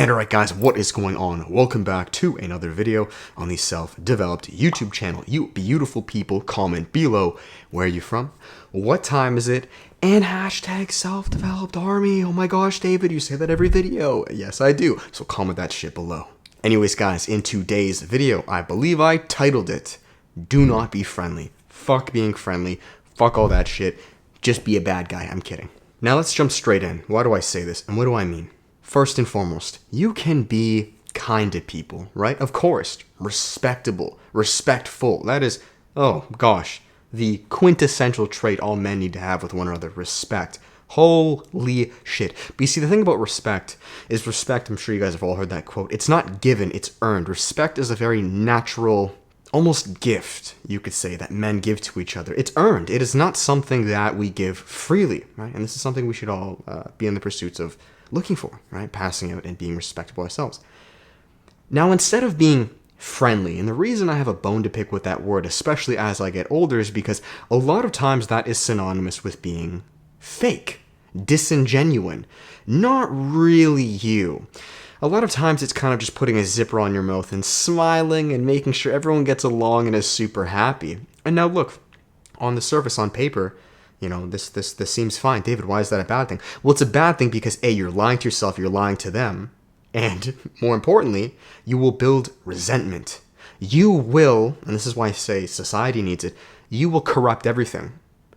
And alright guys, what is going on? Welcome back to another video on the Self-Developed YouTube channel. You beautiful people, comment below where are you from, what time is it, and hashtag self-developed army. Oh my gosh, David, you say that every video. Yes, I do. So comment that shit below. Anyways guys, in today's video, I believe I titled it, Do Not Be Friendly. Fuck being friendly. Fuck all that shit. Just be a bad guy. I'm kidding. Now let's jump straight in. Why do I say this? And what do I mean? First and foremost, you can be kind to people, right? Of course, respectable, respectful. That is, oh gosh, the quintessential trait all men need to have with one another, respect. Holy shit. But you see, the thing about respect is respect, I'm sure you guys have all heard that quote, it's not given, it's earned. Respect is a very natural, almost gift, you could say, that men give to each other. It's earned. It is not something that we give freely, right? And this is something we should all be in the pursuits of looking for, right? Passing out and being respectable ourselves. Now, instead of being friendly, and the reason I have a bone to pick with that word, especially as I get older, is because a lot of times that is synonymous with being fake, disingenuine, not really you. A lot of times it's kind of just putting a zipper on your mouth and smiling and making sure everyone gets along and is super happy. And now look, on the surface, on paper, you know, this seems fine. David, why is that a bad thing? Well, it's a bad thing because A, you're lying to yourself, you're lying to them, and more importantly, you will build resentment. You will, and this is why I say society needs it, you will corrupt everything,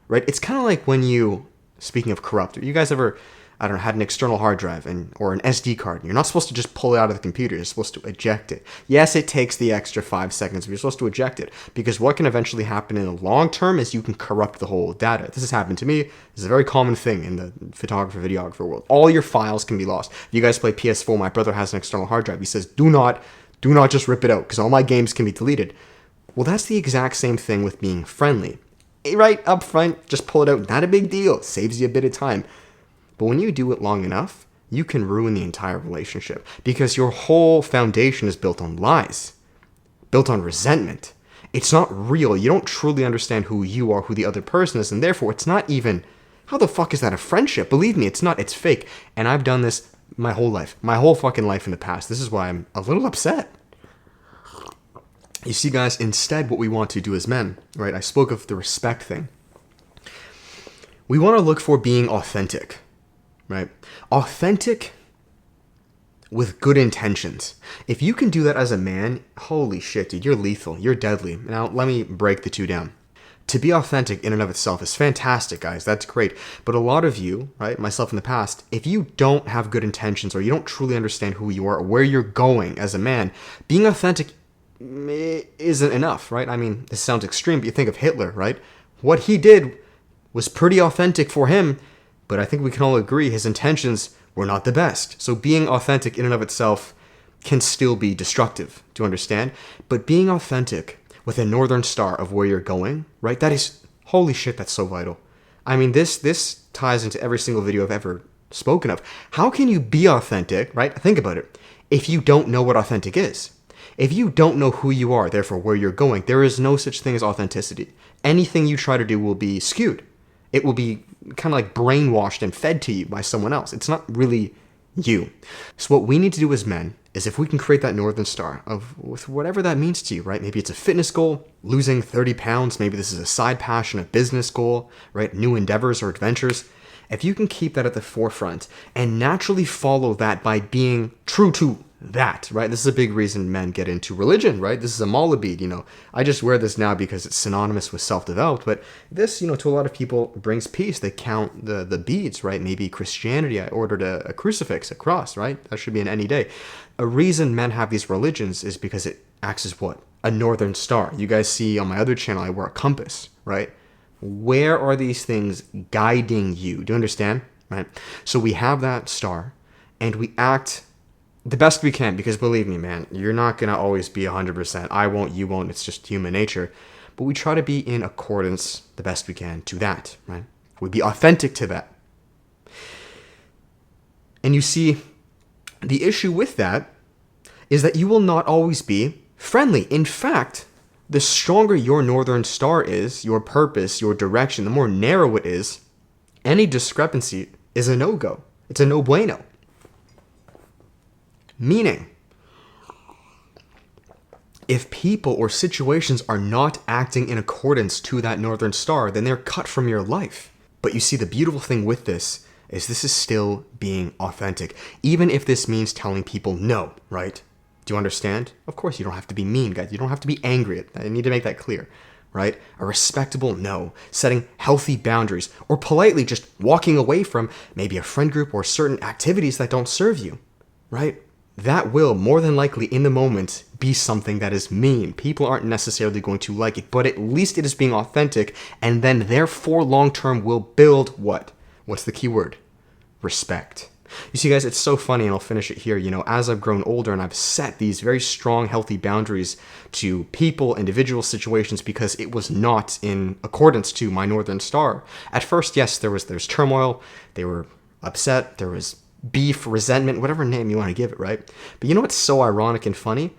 right? It's kind of like when you, speaking of corrupt, you guys ever, I don't know, had an external hard drive or an SD card, and you're not supposed to just pull it out of the computer, you're supposed to eject it. Yes, it takes the extra 5 seconds, but you're supposed to eject it, because what can eventually happen in the long term is you can corrupt the whole data. This has happened to me. This is a very common thing in the photographer, videographer world. All your files can be lost. If you guys play PS4, my brother has an external hard drive. He says, do not just rip it out, because all my games can be deleted. Well, that's the exact same thing with being friendly. Right up front, just pull it out. Not a big deal. It saves you a bit of time. But when you do it long enough, you can ruin the entire relationship because your whole foundation is built on lies, built on resentment. It's not real. You don't truly understand who you are, who the other person is, and therefore it's not even, how the fuck is that a friendship? Believe me, it's not. It's fake. And I've done this my whole life, my whole fucking life in the past. This is why I'm a little upset. You see, guys, instead what we want to do as men, right? I spoke of the respect thing. We want to look for being authentic. Right? Authentic with good intentions. If you can do that as a man, holy shit, dude, you're lethal. You're deadly. Now, let me break the two down. To be authentic in and of itself is fantastic, guys. That's great. But a lot of you, right, myself in the past, if you don't have good intentions or you don't truly understand who you are or where you're going as a man, being authentic isn't enough, right? I mean, this sounds extreme, but you think of Hitler, right? What he did was pretty authentic for him, but I think we can all agree his intentions were not the best. So being authentic in and of itself can still be destructive, do you understand? But being authentic with a northern star of where you're going, right? That is, holy shit, that's so vital. I mean, this ties into every single video I've ever spoken of. How can you be authentic, right? Think about it. If you don't know what authentic is. If you don't know who you are, therefore where you're going, there is no such thing as authenticity. Anything you try to do will be skewed. It will be kind of like brainwashed and fed to you by someone else. It's not really you. So what we need to do as men is if we can create that northern star with whatever that means to you, right? Maybe it's a fitness goal, losing 30 pounds. Maybe this is a side passion, a business goal, right? New endeavors or adventures. If you can keep that at the forefront and naturally follow that by being true to that, right? This is a big reason men get into religion, right? This is a mullah bead, you know. I just wear this now because it's synonymous with self-developed, but this, you know, to a lot of people brings peace. They count the beads, right? Maybe Christianity, I ordered a crucifix, a cross, right? That should be an any day. A reason men have these religions is because it acts as what? A northern star. You guys see on my other channel, I wear a compass, right? Where are these things guiding you? Do you understand? Right? So we have that star and we act the best we can, because believe me, man, you're not going to always be 100%. I won't, you won't. It's just human nature. But we try to be in accordance the best we can to that, right? We be authentic to that. And you see, the issue with that is that you will not always be friendly. In fact, the stronger your northern star is, your purpose, your direction, the more narrow it is, any discrepancy is a no-go. It's a no bueno. Meaning, if people or situations are not acting in accordance to that Northern Star, then they're cut from your life. But you see, the beautiful thing with this is still being authentic. Even if this means telling people no, right? Do you understand? Of course, you don't have to be mean, guys. You don't have to be angry. I need to make that clear, right? A respectable no, setting healthy boundaries, or politely just walking away from maybe a friend group or certain activities that don't serve you, right? That will more than likely in the moment be something that is mean. People aren't necessarily going to like it, but at least it is being authentic, and then therefore long-term will build what? What's the key word? Respect. You see, guys, it's so funny, and I'll finish it here. You know, as I've grown older and I've set these very strong, healthy boundaries to people, individual situations, because it was not in accordance to my Northern Star. At first, yes, there's turmoil. They were upset. There was beef, resentment, whatever name you want to give it, right? But you know what's so ironic and funny?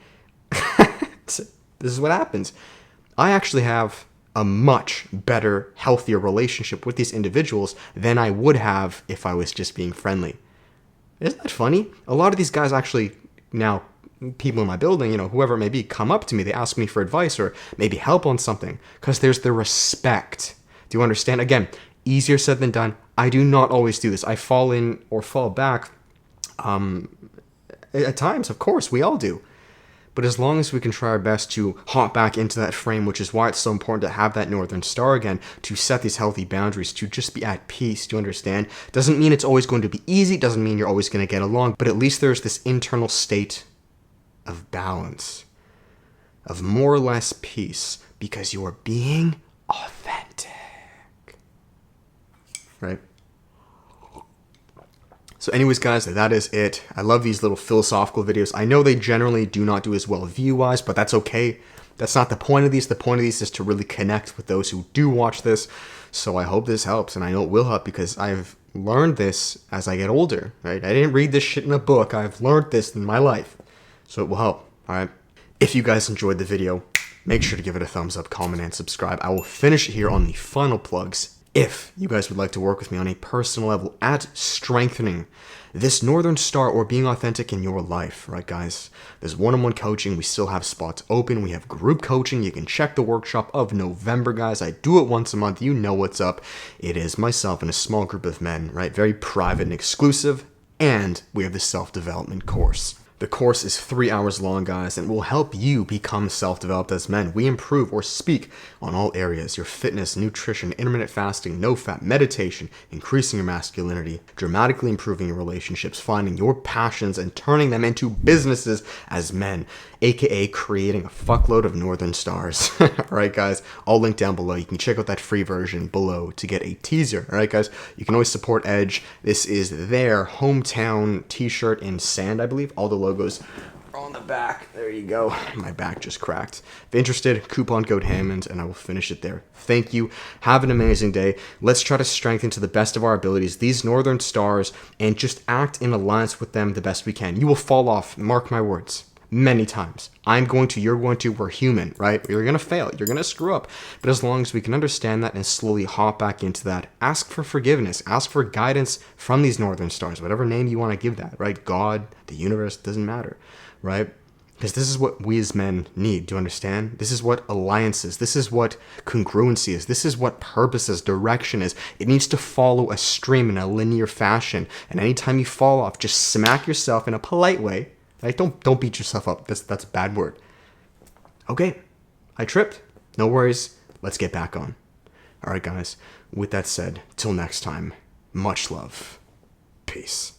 This is what happens. I actually have a much better, healthier relationship with these individuals than I would have if I was just being friendly. Isn't that funny? A lot of these guys actually, now, people in my building, you know, whoever it may be, come up to me. They ask me for advice or maybe help on something because there's the respect. Do you understand? Again, easier said than done. I do not always do this. I fall in or fall back at times, of course, we all do. But as long as we can try our best to hop back into that frame, which is why it's so important to have that Northern Star again, to set these healthy boundaries, to just be at peace, do you understand? Doesn't mean it's always going to be easy, doesn't mean you're always going to get along, but at least there's this internal state of balance, of more or less peace, because you are being authentic, right? So anyways, guys, that is it. I love these little philosophical videos. I know they generally do not do as well view-wise, but that's okay. That's not the point of these. The point of these is to really connect with those who do watch this. So I hope this helps, and I know it will help because I've learned this as I get older, right? I didn't read this shit in a book. I've learned this in my life. So it will help, all right? If you guys enjoyed the video, make sure to give it a thumbs up, comment, and subscribe. I will finish it here on the final plugs. If you guys would like to work with me on a personal level at strengthening this Northern Star or being authentic in your life, right, guys? There's one-on-one coaching. We still have spots open. We have group coaching. You can check the workshop of November, guys. I do it once a month. You know what's up. It is myself and a small group of men, right? Very private and exclusive. And we have the self-development course. The course is 3 hours long, guys, and will help you become self-developed as men. We improve or speak on all areas: your fitness, nutrition, intermittent fasting, no-fat, meditation, increasing your masculinity, dramatically improving your relationships, finding your passions, and turning them into businesses as men, aka creating a fuckload of Northern Stars. All right, guys, I'll link down below. You can check out that free version below to get a teaser. All right, guys, you can always support Edge. This is their hometown t-shirt in sand, I believe. All the logos are on the back. There you go. My back just cracked. If interested, coupon code Hammond, and I will finish it there. Thank you. Have an amazing day. Let's try to strengthen to the best of our abilities these Northern Stars and just act in alliance with them the best we can. You will fall off, mark my words, many times. I'm going to, you're going to, we're human, right? You're going to fail. You're going to screw up. But as long as we can understand that and slowly hop back into that, ask for forgiveness, ask for guidance from these Northern Stars, whatever name you want to give that, right? God, the universe, doesn't matter, right? Because this is what we as men need, do you understand? This is what alliance is. This is what congruency is. This is what purpose is, direction is. It needs to follow a stream in a linear fashion. And anytime you fall off, just smack yourself in a polite way. Right? Don't beat yourself up. That's a bad word. Okay, I tripped. No worries. Let's get back on. All right, guys. With that said, till next time, much love. Peace.